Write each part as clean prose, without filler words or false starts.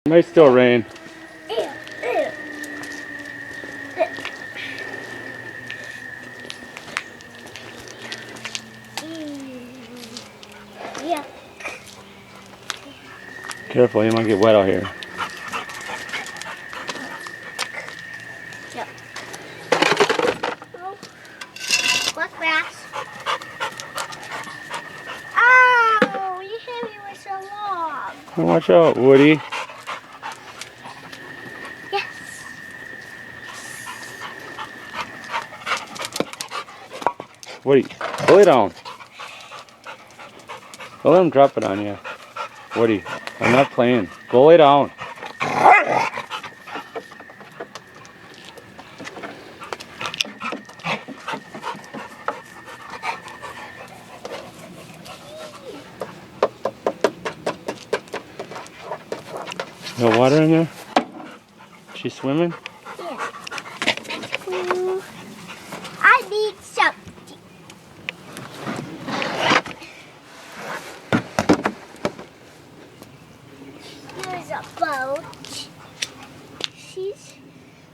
It might still rain. Yeah. Careful, you might get wet out here. Yep. Oh. What grass? Oh, you hit me with a log. Oh, watch out, Woody. Yes. Woody, pull it down. Don't let him drop it on you. Woody, I'm not playing. Go lay down. No water in there? She swimming? Yeah. I need something. Here's a boat. She's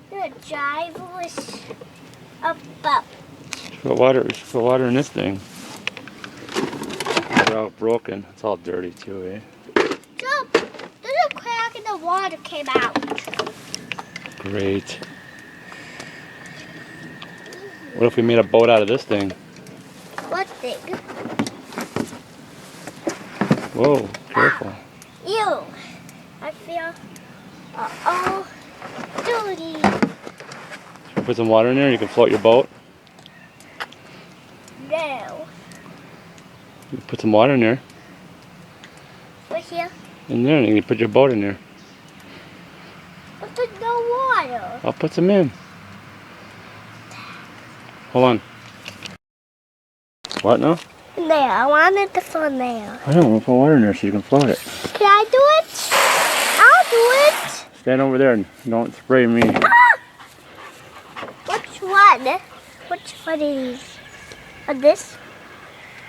gonna drive with a boat. Put water in this thing. It's all broken. It's all dirty too, eh? So, there's a crack and the water came out. Great. What if we made a boat out of this thing? What thing? Whoa, careful. Ew. I feel all dirty. Put some water in there and you can float your boat. No. You put some water in there. Right here? In there, and you put your boat in there. But there's no water. I'll put some in. Hold on. What now? There, I wanted the phone there. I don't want to put water in there so you can float it. Can I do it? I'll do it. Stand over there and don't spray me. Ah! Which one? Which one is this?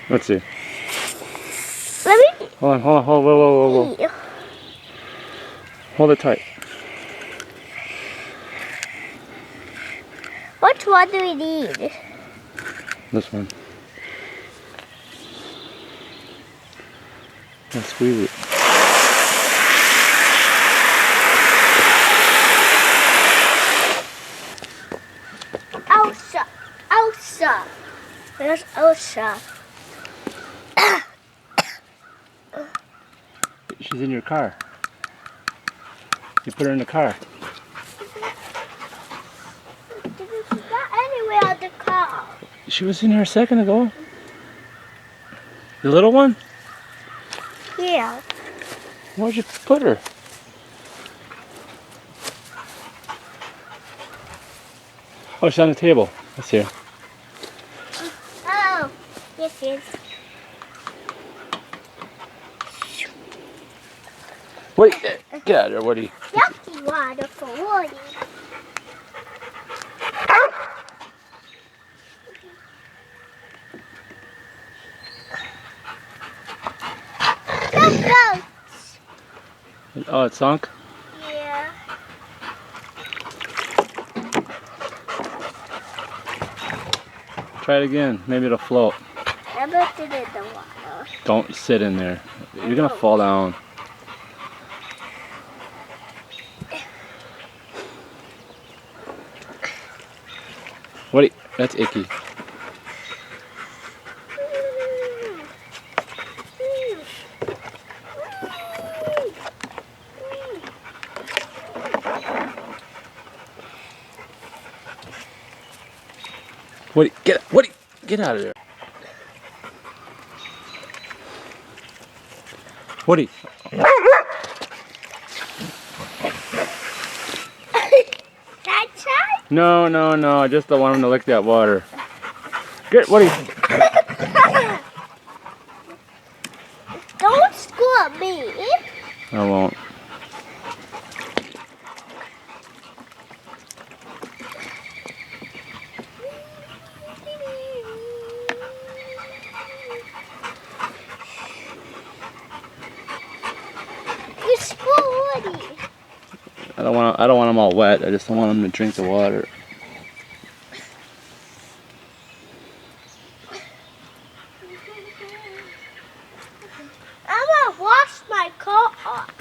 Let's see. Let me. Hold on, whoa. Hold it tight. Which one do we need? This one. Now squeeze it. Elsa. Where's Elsa? She's in your car. You put her in the car. She's not anywhere in the car. She was in here a second ago. The little one? Yeah. Where'd you put her? Oh, she's on the table. Let's see her. Oh, yes. Wait, get out of there, Woody. Yucky water for Woody. Go. Oh, it sunk? Yeah. Try it again. Maybe it'll float. I left it in the water. Don't sit in there. You're gonna fall down. Woody, that's icky. Woody, get out of there. Woody. No, I just don't want him to lick that water. Get, Woody. Don't squirt me. I won't. You squirt Woody. I don't want them all wet. I just don't want them to drink the water. I'm gonna wash my car off.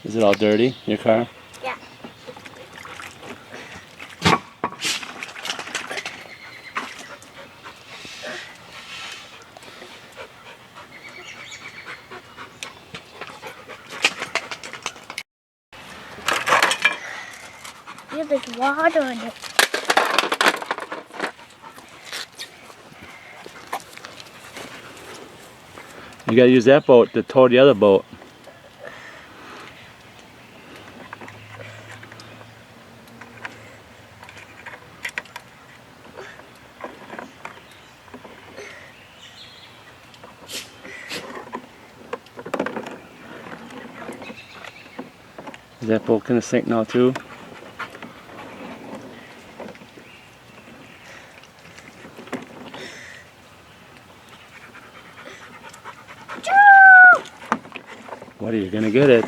Is it all dirty, your car? Yeah. Yeah, there's water in it. You gotta use that boat to tow the other boat. Is that boat gonna sink now too? What are you gonna get it?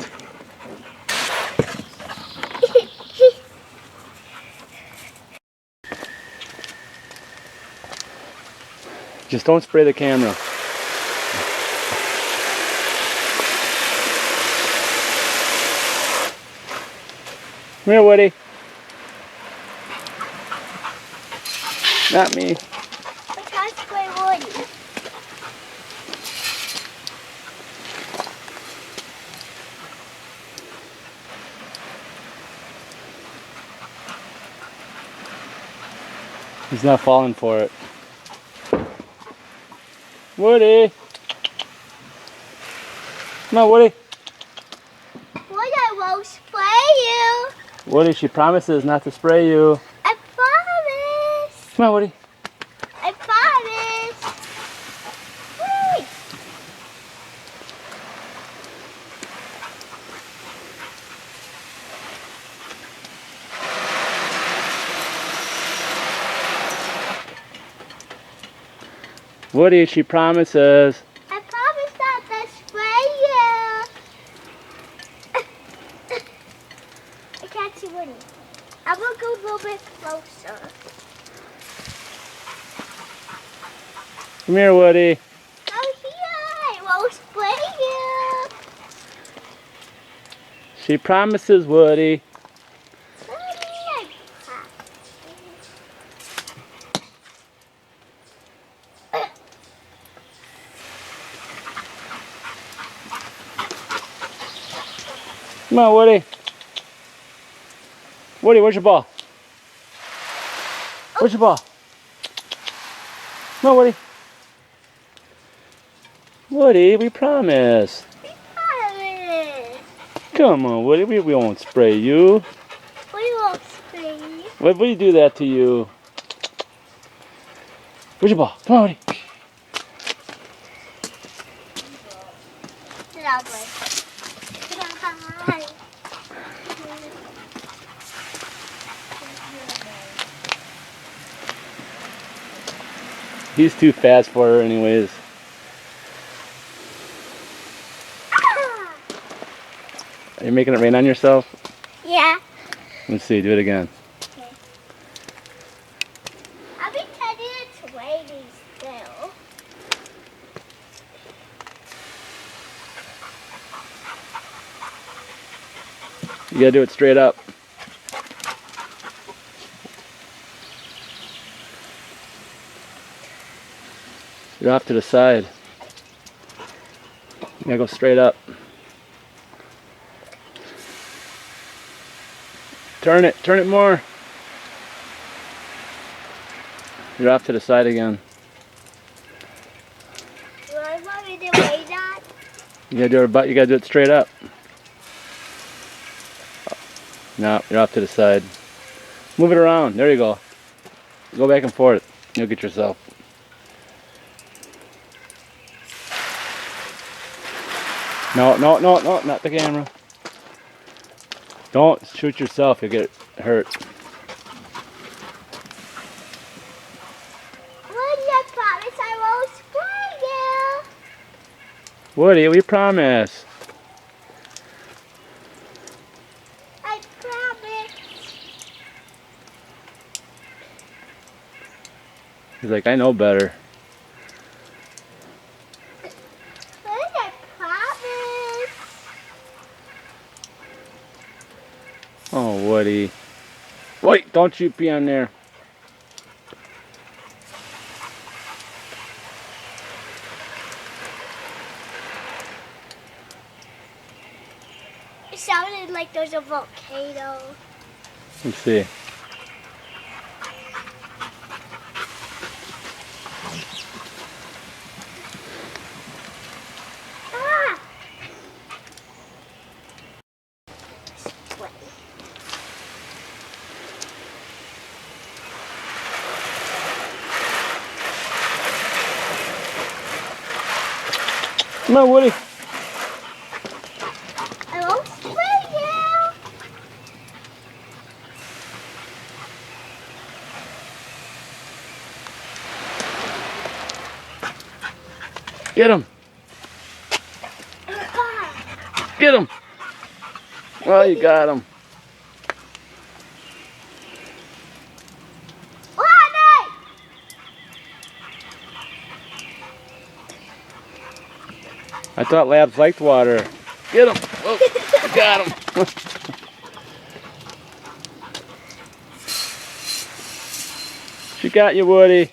Just don't spray the camera. Come here, Woody. Not me. I can't spray Woody. He's not falling for it. Woody! Come on, Woody. Woody, I won't spray you. Woody, she promises not to spray you. I promise. Come on, Woody. I promise. Wait. Woody, she promises. I promise not to spray you. I can't see Woody. I'm gonna go a little bit closer. Come here, Woody. Oh, here. I won't spray you. She promises, Woody. Come on, Woody. Woody, where's your ball? Where's your ball? Come on, Woody. Woody, we promise. Promise. Come on, Woody. We won't spray you. We won't spray you. What would you do that to you? Where's your ball? Come on, Woody. Lovely. He's too fast for her anyways. Are you making it rain on yourself? Yeah. Let's see, do it again. Okay. I'll be telling it's raining still. You gotta do it straight up. You're off to the side. You gotta go straight up. Turn it more. You're off to the side again. You want me to wait that? You gotta do her butt, you gotta do it straight up. No, you're off to the side. Move it around, there you go. Go back and forth. You'll get yourself. No, no, no, no, not the camera. Don't shoot yourself, you'll get hurt. Woody, I promise I won't spray you. Woody, we promise. I promise. He's like, I know better. Woody, I promise. Oh, Woody. Wait, don't you pee on there. It sounded like there's a volcano. Let's see. Ah! Sweaty. Come on, Woody. I won't spray you. Get him. Ah! Get him. Well, you got him. Woody! I thought labs liked water. Get him. Whoa, you got him. She got you, Woody.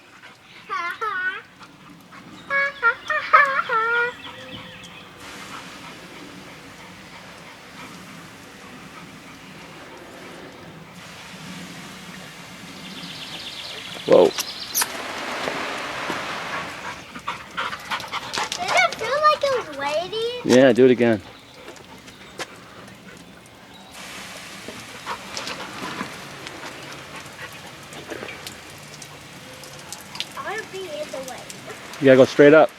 Whoa. Did it feel like it was waiting? Yeah, do it again. I want to be in the way. You gotta go straight up.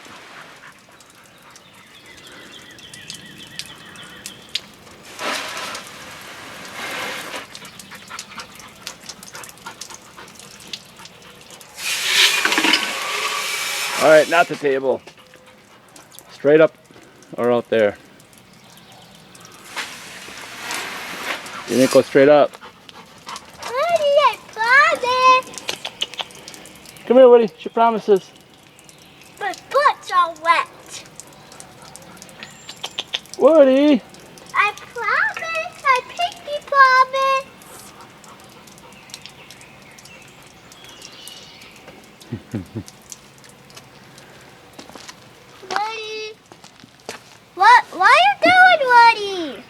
All right, not the table. Straight up or out there. You didn't go straight up. Woody, I promise. Come here, Woody. She promises. My foot's all wet. Woody. I promise. I pinky promise. Woody. What are you doing, Woody?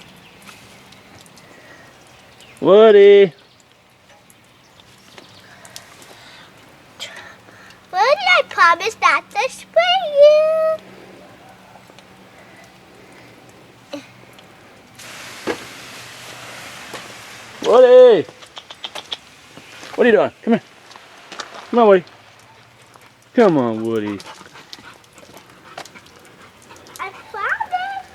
Woody. Woody, I promise not to spray you. Woody. What are you doing? Come here. Come on, Woody. Come on, Woody. I promise.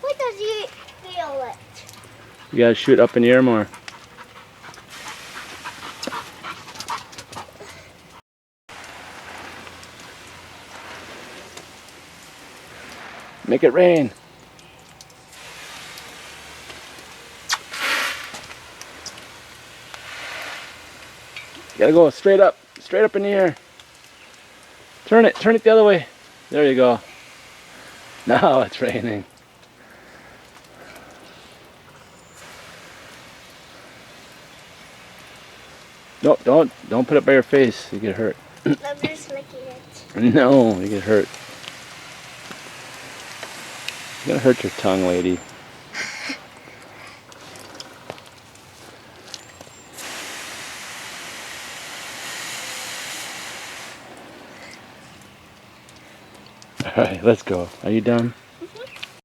What does he feel it? You gotta shoot up in the air more. Make it rain. You gotta go straight up in the air. Turn it the other way. There you go. Now it's raining. No, don't put it by your face. You get hurt. I'm just licking it. No, you get hurt. You're gonna hurt your tongue, lady. All right, let's go. Are you done?